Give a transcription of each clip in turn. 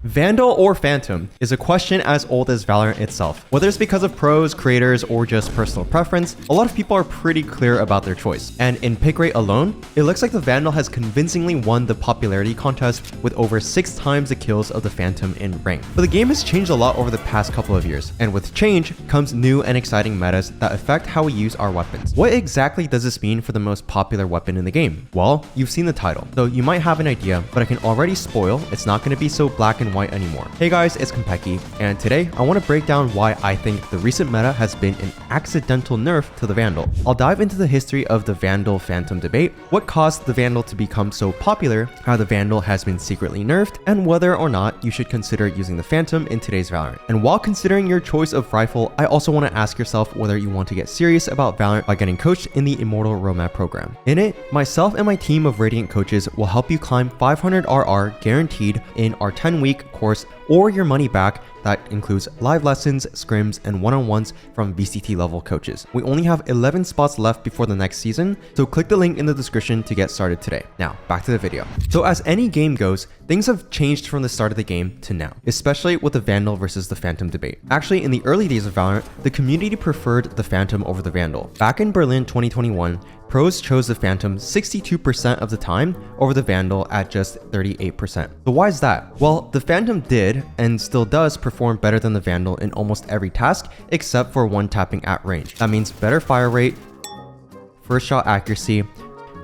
Vandal or Phantom is a question as old as Valorant itself. Whether it's because of pros, creators, or just personal preference, a lot of people are pretty clear about their choice. And in pick rate alone, it looks like the Vandal has convincingly won the popularity contest with over 6 times the kills of the Phantom in rank. But the game has changed a lot over the past couple of years, and with change comes new and exciting metas that affect how we use our weapons. What exactly does this mean for the most popular weapon in the game? Well, you've seen the title, so you might have an idea, but I can already spoil it's not going to be so black and white anymore. Hey guys, it's Konpeki, and today I want to break down why I think the recent meta has been an accidental nerf to the Vandal. I'll dive into the history of the Vandal Phantom debate, what caused the Vandal to become so popular, how the Vandal has been secretly nerfed, and whether or not you should consider using the Phantom in today's Valorant. And while considering your choice of rifle, I also want to ask yourself whether you want to get serious about Valorant by getting coached in the Immortal roadmap program. In it, myself and my team of Radiant coaches will help you climb 500 RR guaranteed in our 10-week course or your money back. That includes live lessons, scrims, and one-on-ones from VCT level coaches. We only have 11 spots left before the next season, so click the link in the description to get started today. Now, back to the video. So as any game goes, things have changed from the start of the game to now, especially with the Vandal versus the Phantom debate. Actually, in the early days of Valorant, the community preferred the Phantom over the Vandal. Back in Berlin 2021, pros chose the Phantom 62% of the time over the Vandal at just 38%. So why is that? Well, the Phantom did and still does perform better than the Vandal in almost every task except for one tapping at range. That means better fire rate, first shot accuracy,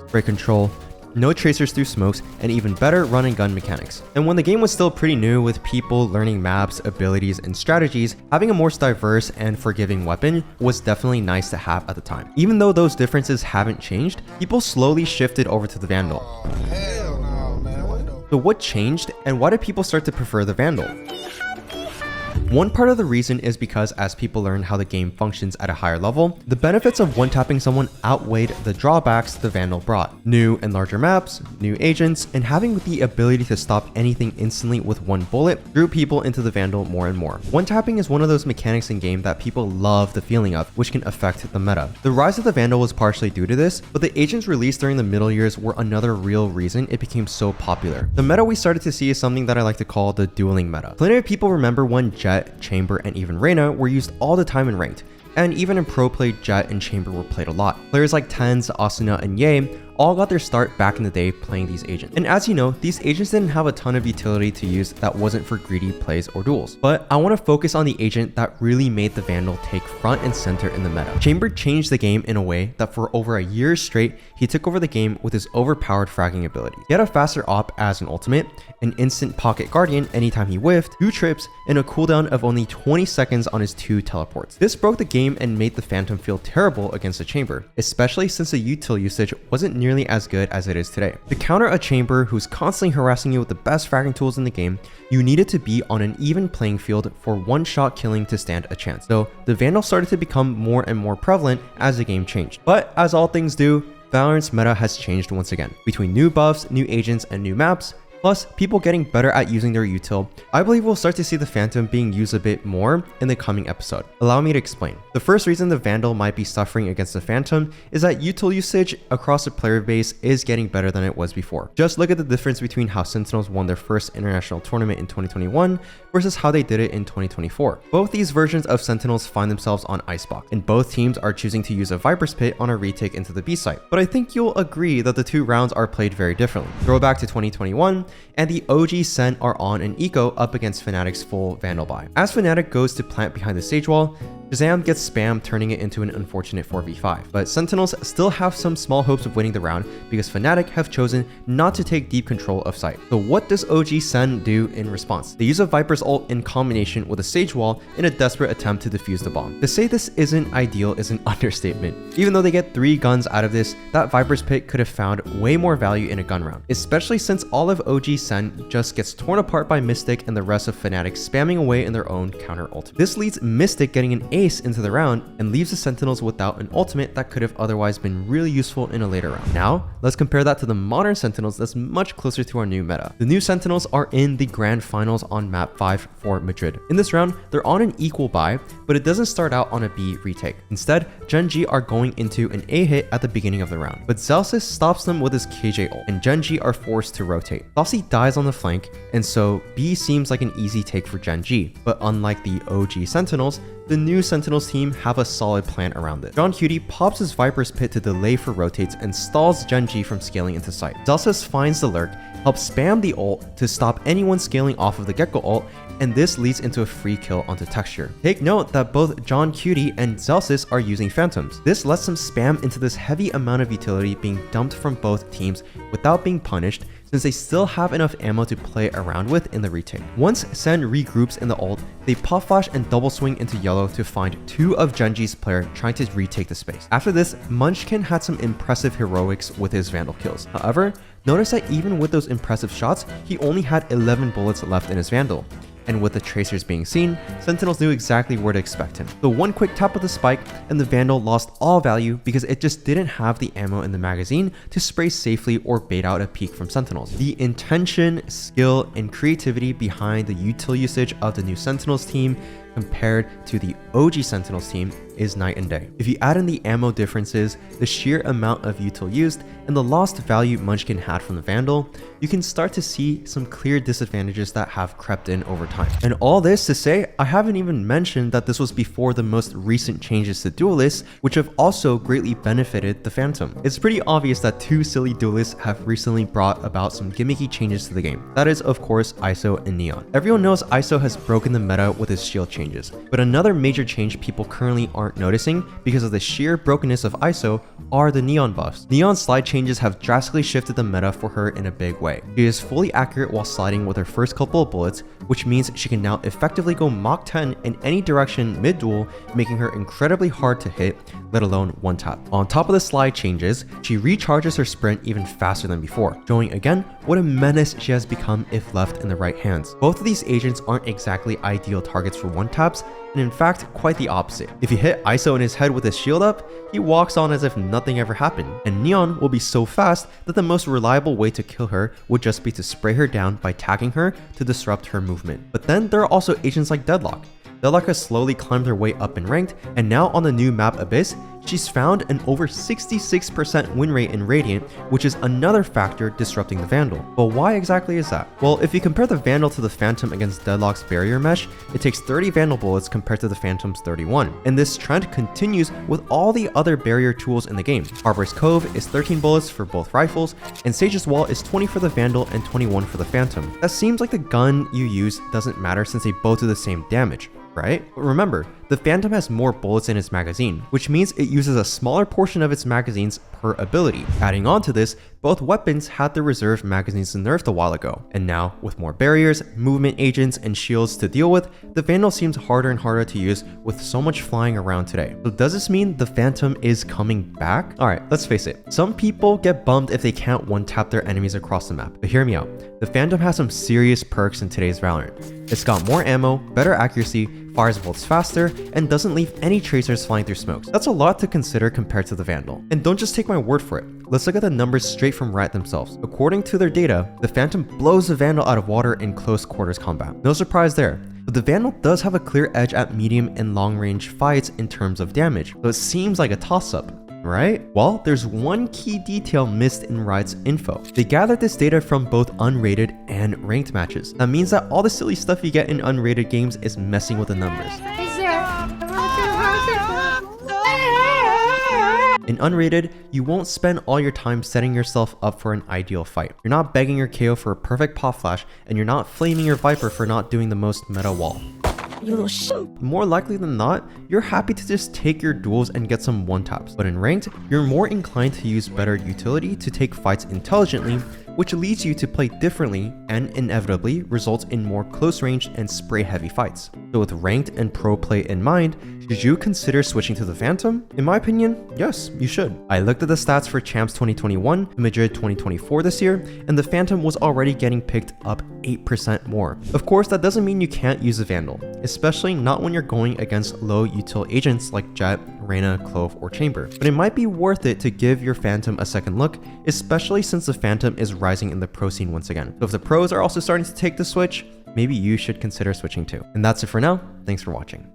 spray control, no tracers through smokes, and even better run and gun mechanics. And when the game was still pretty new with people learning maps, abilities, and strategies, having a more diverse and forgiving weapon was definitely nice to have at the time. Even though those differences haven't changed, people slowly shifted over to the Vandal. So what changed, and why did people start to prefer the Vandal? One part of the reason is because as people learn how the game functions at a higher level, the benefits of one-tapping someone outweighed the drawbacks the Vandal brought. New and larger maps, new agents, and having the ability to stop anything instantly with one bullet drew people into the Vandal more and more. One-tapping is one of those mechanics in game that people love the feeling of, which can affect the meta. The rise of the Vandal was partially due to this, but the agents released during the middle years were another real reason it became so popular. The meta we started to see is something that I like to call the dueling meta. Plenty of people remember when Jet, Chamber, and even Reyna were used all the time in ranked, and even in pro play, Jet and Chamber were played a lot. Players like Tens, Asuna, and Ye all got their start back in the day playing these agents. And as you know, these agents didn't have a ton of utility to use that wasn't for greedy plays or duels. But I want to focus on the agent that really made the Vandal take front and center in the meta. Chamber changed the game in a way that for over a year straight, he took over the game with his overpowered fragging ability. He had a faster op as an ultimate, an instant pocket guardian anytime he whiffed, 2 trips, and a cooldown of only 20 seconds on his 2 teleports. This broke the game and made the Phantom feel terrible against the Chamber, especially since the util usage wasn't nearly as good as it is today. To counter a Chamber who's constantly harassing you with the best fragging tools in the game, you needed to be on an even playing field for one-shot killing to stand a chance. So the Vandal started to become more and more prevalent as the game changed. But as all things do, Valorant's meta has changed once again. Between new buffs, new agents, and new maps, plus people getting better at using their util, I believe we'll start to see the Phantom being used a bit more in the coming episode. Allow me to explain. The first reason the Vandal might be suffering against the Phantom is that util usage across the player base is getting better than it was before. Just look at the difference between how Sentinels won their first international tournament in 2021 versus how they did it in 2024. Both these versions of Sentinels find themselves on Icebox, and both teams are choosing to use a Viper's Pit on a retake into the B site. But I think you'll agree that the 2 rounds are played very differently. Throwback to 2021, and the OG Sen are on an eco up against Fnatic's full Vandal buy. As Fnatic goes to plant behind the stage wall, Shazam gets spammed, turning it into an unfortunate 4v5. But Sentinels still have some small hopes of winning the round because Fnatic have chosen not to take deep control of site. So what does OG Sen do in response? They use a Viper's ult in combination with a sage wall in a desperate attempt to defuse the bomb. To say this isn't ideal is an understatement. Even though they get 3 guns out of this, that Viper's Pit could have found way more value in a gun round, especially since all of OG Sen just gets torn apart by Mystic and the rest of Fnatic spamming away in their own counter ult. This leads Mystic getting an ace into the round and leaves the Sentinels without an ultimate that could have otherwise been really useful in a later round. Now, let's compare that to the modern Sentinels that's much closer to our new meta. The new Sentinels are in the grand finals on map 5 for Madrid. In this round, they're on an equal buy, but it doesn't start out on a B retake. Instead, Gen G are going into an A hit at the beginning of the round, but Celsius stops them with his KJ ult, and Gen G are forced to rotate. Saucy dies on the flank, and so B seems like an easy take for Gen G, but unlike the OG Sentinels, the new Sentinels team have a solid plan around it. John Cutie pops his Viper's Pit to delay for rotates and stalls Gen G from scaling into sight. Celsius finds the lurk, helps spam the ult to stop anyone scaling off of the Gecko ult, and this leads into a free kill onto Texture. Take note that both John Cutie and Celsius are using Phantoms. This lets them spam into this heavy amount of utility being dumped from both teams without being punished, since they still have enough ammo to play around with in the retake. Once Sen regroups in the ult, they pop flash and double swing into yellow to find two of Gen G's player trying to retake the space. After this, Munchkin had some impressive heroics with his Vandal kills. However, notice that even with those impressive shots, he only had 11 bullets left in his Vandal. And with the tracers being seen, Sentinels knew exactly where to expect him. The one quick tap of the spike and the Vandal lost all value because it just didn't have the ammo in the magazine to spray safely or bait out a peek from Sentinels. The intention, skill, and creativity behind the util usage of the new Sentinels team compared to the OG Sentinels team is night and day. If you add in the ammo differences, the sheer amount of util used, and the lost value Munchkin had from the Vandal, you can start to see some clear disadvantages that have crept in over time. And all this to say, I haven't even mentioned that this was before the most recent changes to duelists, which have also greatly benefited the Phantom. It's pretty obvious that two silly duelists have recently brought about some gimmicky changes to the game. That is, of course, ISO and Neon. Everyone knows ISO has broken the meta with his shield changes, but another major change people currently aren't noticing because of the sheer brokenness of ISO are the Neon buffs. Neon's slide changes have drastically shifted the meta for her in a big way. She is fully accurate while sliding with her first couple of bullets, which means she can now effectively go Mach 10 in any direction mid-duel, making her incredibly hard to hit, let alone one tap. On top of the slide changes, she recharges her sprint even faster than before, showing again what a menace she has become if left in the right hands. Both of these agents aren't exactly ideal targets for one taps, and in fact, quite the opposite. If you hit ISO in his head with his shield up, he walks on as if nothing ever happened, and Neon will be so fast that the most reliable way to kill her would just be to spray her down by tagging her to disrupt her movement. But then there are also agents like Deadlock. Deadlock has slowly climbed her way up in ranked, and now on the new map Abyss, she's found an over 66% win rate in Radiant, which is another factor disrupting the Vandal. But why exactly is that? Well, if you compare the Vandal to the Phantom against Deadlock's barrier mesh, it takes 30 Vandal bullets compared to the Phantom's 31. And this trend continues with all the other barrier tools in the game. Harbor's Cove is 13 bullets for both rifles, and Sage's Wall is 20 for the Vandal and 21 for the Phantom. That seems like the gun you use doesn't matter since they both do the same damage, right? But remember, the Phantom has more bullets in its magazine, which means it uses a smaller portion of its magazines per ability. Adding on to this, both weapons had the reserve magazines nerfed a while ago, and now with more barriers, movement agents, and shields to deal with, the Vandal seems harder and harder to use with so much flying around today. So does this mean the Phantom is coming back? Alright, let's face it, some people get bummed if they can't one-tap their enemies across the map, but hear me out. The Phantom has some serious perks in today's Valorant. It's got more ammo, better accuracy, fires bolts faster, and doesn't leave any tracers flying through smokes. That's a lot to consider compared to the Vandal. And don't just take my word for it. Let's look at the numbers straight from Riot themselves. According to their data, the Phantom blows the Vandal out of water in close quarters combat. No surprise there. But the Vandal does have a clear edge at medium and long range fights in terms of damage, so it seems like a toss-up, right? Well, there's one key detail missed in Riot's info. They gathered this data from both unrated and ranked matches. That means that all the silly stuff you get in unrated games is messing with the numbers. In unrated, you won't spend all your time setting yourself up for an ideal fight. You're not begging your KO for a perfect pop flash, and you're not flaming your Viper for not doing the most meta wall. You little shit. More likely than not, you're happy to just take your duels and get some one-taps. But in ranked, you're more inclined to use better utility to take fights intelligently, which leads you to play differently and inevitably results in more close range and spray heavy fights. So with ranked and pro play in mind, should you consider switching to the Phantom? In my opinion, yes, you should. I looked at the stats for Champs 2021 and Madrid 2024 this year, and the Phantom was already getting picked up 8% more. Of course, that doesn't mean you can't use a Vandal, especially not when you're going against low util agents like Jet, Reyna, Clove, or Chamber. But it might be worth it to give your Phantom a second look, especially since the Phantom is rising in the pro scene once again. So if the pros are also starting to take the switch, maybe you should consider switching too. And that's it for now. Thanks for watching.